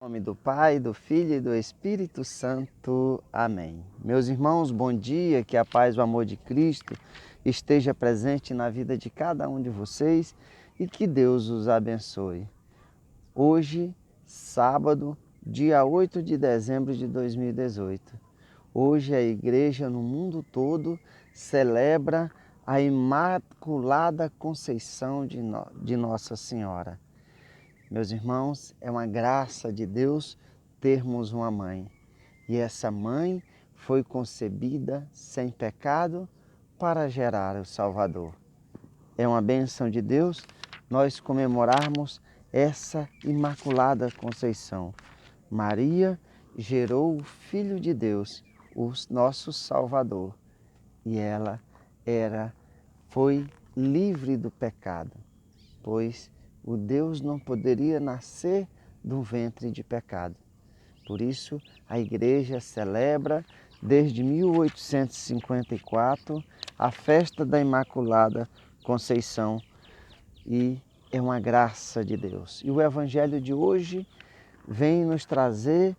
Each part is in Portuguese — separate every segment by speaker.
Speaker 1: Em nome do Pai, do Filho e do Espírito Santo. Amém. Meus irmãos, bom dia, que a paz e o amor de Cristo esteja presente na vida de cada um de vocês e que Deus os abençoe. Hoje, sábado, dia 8 de dezembro de 2018. Hoje a igreja no mundo todo celebra a Imaculada Conceição de Nossa Senhora. Meus irmãos, é uma graça de Deus termos uma mãe. E essa mãe foi concebida sem pecado para gerar o Salvador. É uma bênção de Deus nós comemorarmos essa Imaculada Conceição. Maria gerou o Filho de Deus, o nosso Salvador. E ela foi livre do pecado, pois o Deus não poderia nascer do ventre de pecado. Por isso, a igreja celebra desde 1854 a festa da Imaculada Conceição e é uma graça de Deus. E o Evangelho de hoje vem nos trazer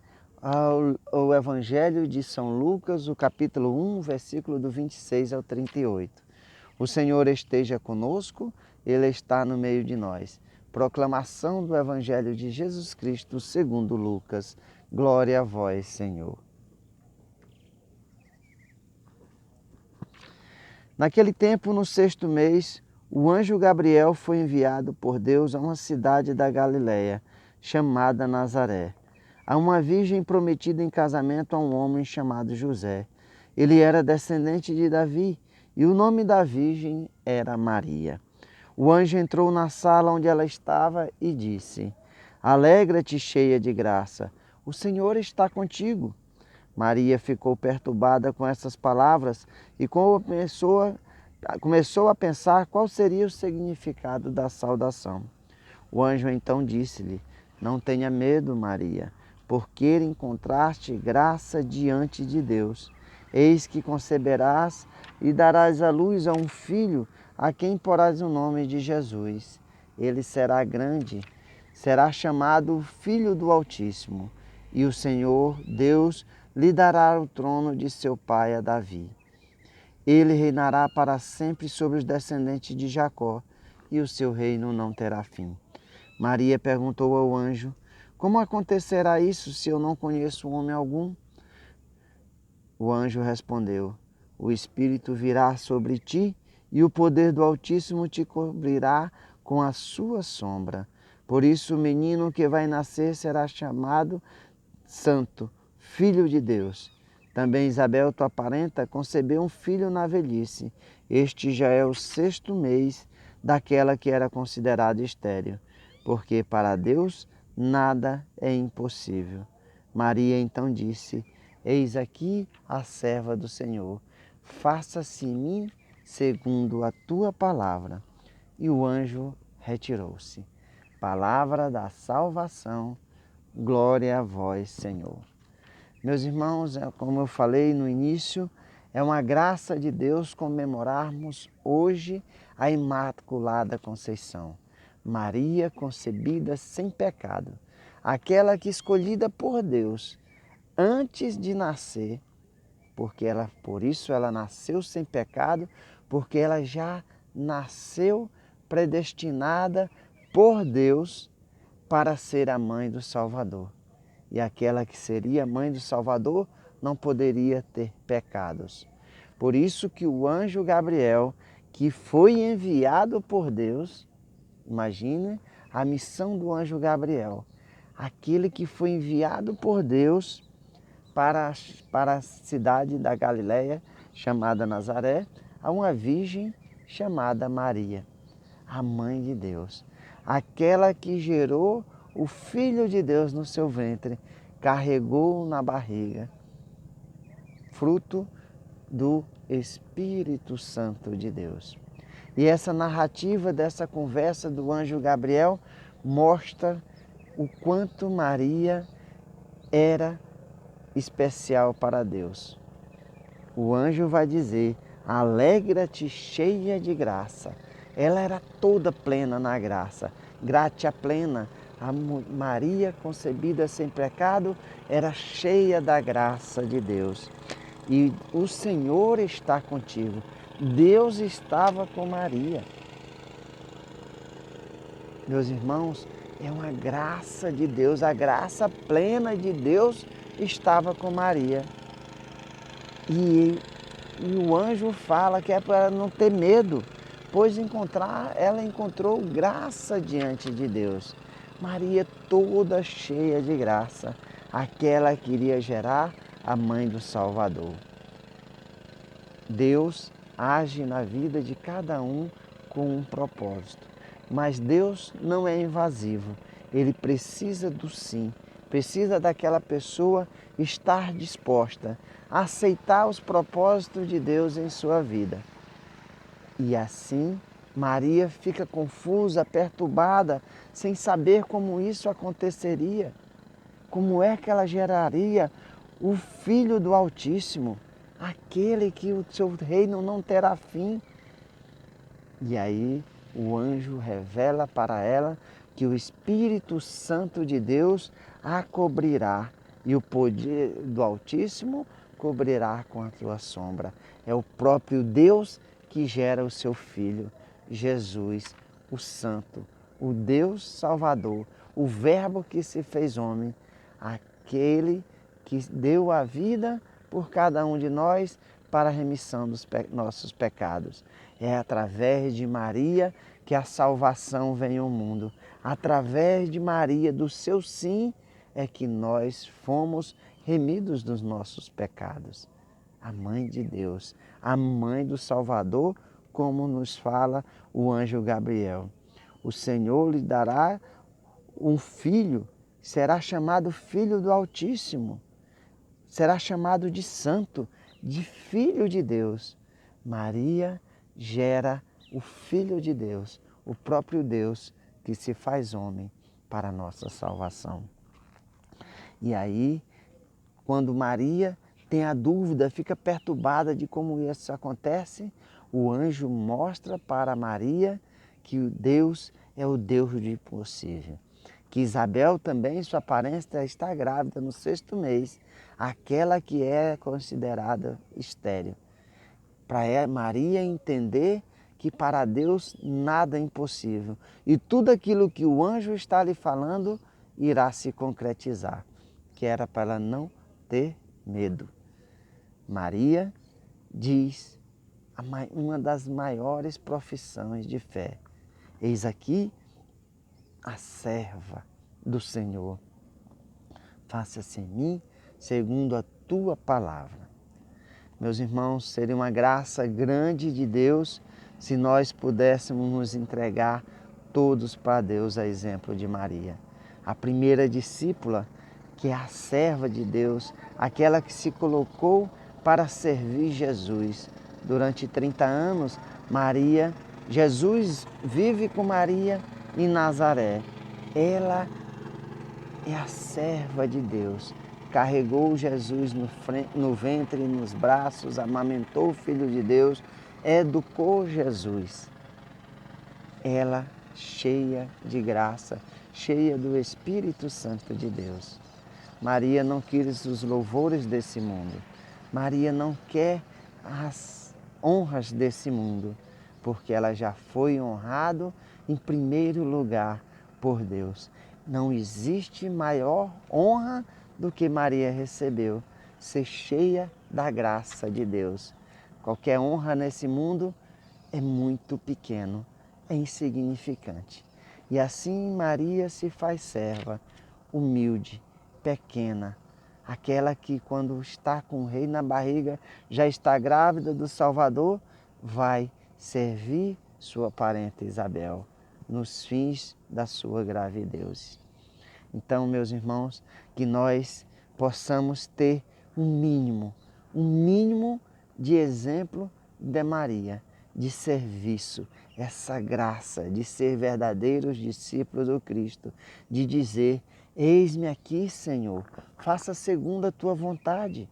Speaker 1: o Evangelho de São Lucas, o capítulo 1, versículo do 26 ao 38. O Senhor esteja conosco, Ele está no meio de nós. Proclamação do Evangelho de Jesus Cristo segundo Lucas. Glória a vós, Senhor. Naquele tempo, no 6º mês, o anjo Gabriel foi enviado por Deus a uma cidade da Galiléia, chamada Nazaré, a uma virgem prometida em casamento a um homem chamado José. Ele era descendente de Davi e o nome da virgem era Maria. O anjo entrou na sala onde ela estava e disse: Alegra-te, cheia de graça, o Senhor está contigo. Maria ficou perturbada com essas palavras e começou a pensar qual seria o significado da saudação. O anjo então disse-lhe: Não tenha medo, Maria, porque encontraste graça diante de Deus. Eis que conceberás e darás à luz a um filho, a quem porás o nome de Jesus. Ele será grande, será chamado Filho do Altíssimo, e o Senhor Deus lhe dará o trono de seu pai a Davi. Ele reinará para sempre sobre os descendentes de Jacó, e o seu reino não terá fim. Maria perguntou ao anjo: Como acontecerá isso se eu não conheço homem algum? O anjo respondeu: O Espírito virá sobre ti e o poder do Altíssimo te cobrirá com a sua sombra. Por isso o menino que vai nascer será chamado Santo, Filho de Deus. Também Isabel, tua parenta, concebeu um filho na velhice. Este já é o 6º mês daquela que era considerada estéril, porque para Deus nada é impossível. Maria então disse: Eis aqui a serva do Senhor, faça-se em mim segundo a tua palavra. E o anjo retirou-se. Palavra da salvação, glória a vós, Senhor. Meus irmãos, como eu falei no início, é uma graça de Deus comemorarmos hoje a Imaculada Conceição. Maria concebida sem pecado, aquela que escolhida por Deus antes de nascer, por isso ela nasceu sem pecado, porque ela já nasceu predestinada por Deus para ser a mãe do Salvador. E aquela que seria a mãe do Salvador não poderia ter pecados. Por isso que o anjo Gabriel, que foi enviado por Deus, imagine a missão do anjo Gabriel, aquele que foi enviado por Deus para a cidade da Galiléia, chamada Nazaré, a uma virgem chamada Maria, a mãe de Deus, aquela que gerou o Filho de Deus no seu ventre, carregou na barriga, fruto do Espírito Santo de Deus. E essa narrativa dessa conversa do anjo Gabriel mostra o quanto Maria era especial para Deus. O anjo vai dizer: alegra-te, cheia de graça. Ela era toda plena na graça, gratia plena, Maria, concebida sem pecado, era cheia da graça de Deus. E o Senhor está contigo. Deus estava com Maria. Meus irmãos, é uma graça de Deus, a graça plena de Deus estava com Maria. E o anjo fala que é para ela não ter medo, pois ela encontrou graça diante de Deus. Maria toda cheia de graça, aquela que iria gerar a mãe do Salvador. Deus age na vida de cada um com um propósito. Mas Deus não é invasivo, Ele precisa do sim, precisa daquela pessoa estar disposta a aceitar os propósitos de Deus em sua vida. E assim, Maria fica confusa, perturbada, sem saber como isso aconteceria, como é que ela geraria o Filho do Altíssimo, aquele que o seu reino não terá fim. E aí, o anjo revela para ela que o Espírito Santo de Deus a cobrirá e o poder do Altíssimo cobrirá com a tua sombra. É o próprio Deus que gera o seu Filho, Jesus, o Santo, o Deus Salvador, o Verbo que se fez homem, aquele que deu a vida por cada um de nós para a remissão dos nossos pecados. É através de Maria que a salvação vem ao mundo. Através de Maria, do seu sim, é que nós fomos remidos dos nossos pecados. A Mãe de Deus, a Mãe do Salvador, como nos fala o anjo Gabriel. O Senhor lhe dará um filho, será chamado Filho do Altíssimo. Será chamado de santo, de Filho de Deus. Maria gera o Filho de Deus, o próprio Deus que se faz homem para a nossa salvação. E aí, quando Maria tem a dúvida, fica perturbada de como isso acontece, o anjo mostra para Maria que o Deus é o Deus do impossível. Que Isabel também, sua parenta, está grávida no 6º mês, aquela que é considerada estéril. Para Maria entender que para Deus nada é impossível. E tudo aquilo que o anjo está lhe falando irá se concretizar. Que era para ela não ter medo. Maria diz uma das maiores profissões de fé. Eis aqui a serva do Senhor. Faça-se em mim segundo a tua palavra. Meus irmãos, seria uma graça grande de Deus se nós pudéssemos nos entregar todos para Deus, a exemplo de Maria. A primeira discípula, que é a serva de Deus, aquela que se colocou para servir Jesus. Durante 30 anos, Jesus vive com Maria em Nazaré. Ela é a serva de Deus. Carregou Jesus no ventre, nos braços, amamentou o Filho de Deus, educou Jesus. Ela cheia de graça, cheia do Espírito Santo de Deus. Maria não quis os louvores desse mundo. Maria não quer as honras desse mundo, porque ela já foi honrada em primeiro lugar por Deus. Não existe maior honra do que Maria recebeu, ser cheia da graça de Deus. Qualquer honra nesse mundo é muito pequeno, é insignificante. E assim Maria se faz serva, humilde, pequena, aquela que quando está com o rei na barriga, já está grávida do Salvador, vai servir sua parenta Isabel nos fins da sua gravidez. Então, meus irmãos, que nós possamos ter um mínimo de exemplo de Maria, de serviço, essa graça de ser verdadeiros discípulos do Cristo, de dizer: eis-me aqui, Senhor, faça segundo a tua vontade.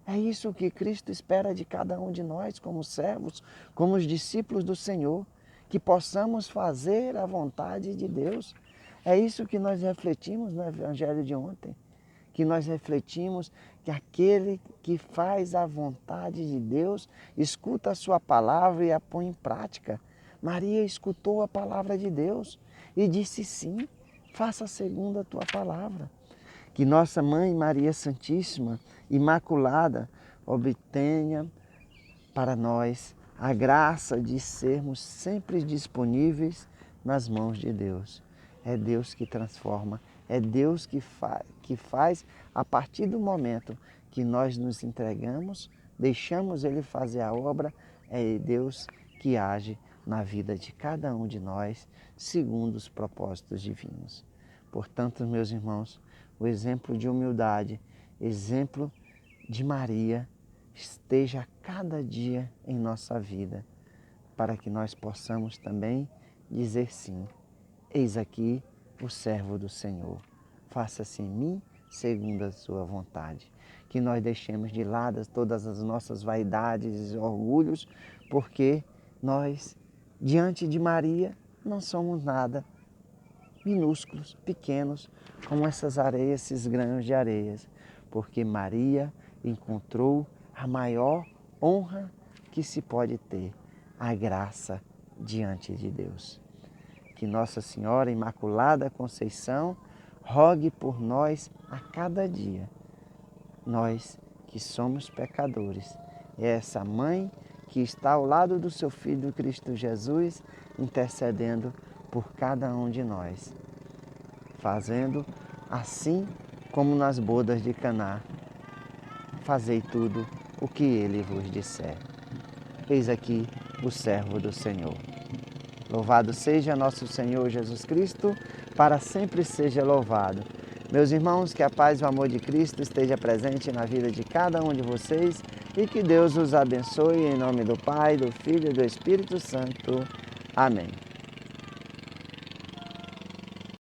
Speaker 1: É isso que Cristo espera de cada um de nós, como servos, como os discípulos do Senhor, que possamos fazer a vontade de Deus. É isso que nós refletimos no Evangelho de ontem, que nós refletimos que aquele que faz a vontade de Deus, escuta a sua palavra e a põe em prática. Maria escutou a palavra de Deus e disse sim, faça segundo a tua palavra. Que nossa Mãe Maria Santíssima, Imaculada, obtenha para nós a graça de sermos sempre disponíveis nas mãos de Deus. É Deus que transforma, é Deus que faz a partir do momento que nós nos entregamos, deixamos Ele fazer a obra, é Deus que age na vida de cada um de nós, segundo os propósitos divinos. Portanto, meus irmãos, o exemplo de humildade, exemplo de Maria, esteja a cada dia em nossa vida, para que nós possamos também dizer sim. Eis aqui o servo do Senhor. Faça-se em mim segundo a sua vontade. Que nós deixemos de lado todas as nossas vaidades e orgulhos, porque nós, diante de Maria, não somos nada, minúsculos, pequenos, como essas areias, esses grãos de areias, porque Maria encontrou a maior honra que se pode ter, a graça diante de Deus. Que Nossa Senhora Imaculada Conceição rogue por nós a cada dia, nós que somos pecadores. É essa mãe que está ao lado do seu Filho Cristo Jesus, intercedendo por cada um de nós, fazendo assim como nas bodas de Caná. Fazei tudo o que ele vos disser. Eis aqui o servo do Senhor. Louvado seja nosso Senhor Jesus Cristo, para sempre seja louvado. Meus irmãos, que a paz e o amor de Cristo esteja presente na vida de cada um de vocês e que Deus os abençoe em nome do Pai, do Filho e do Espírito Santo. Amém.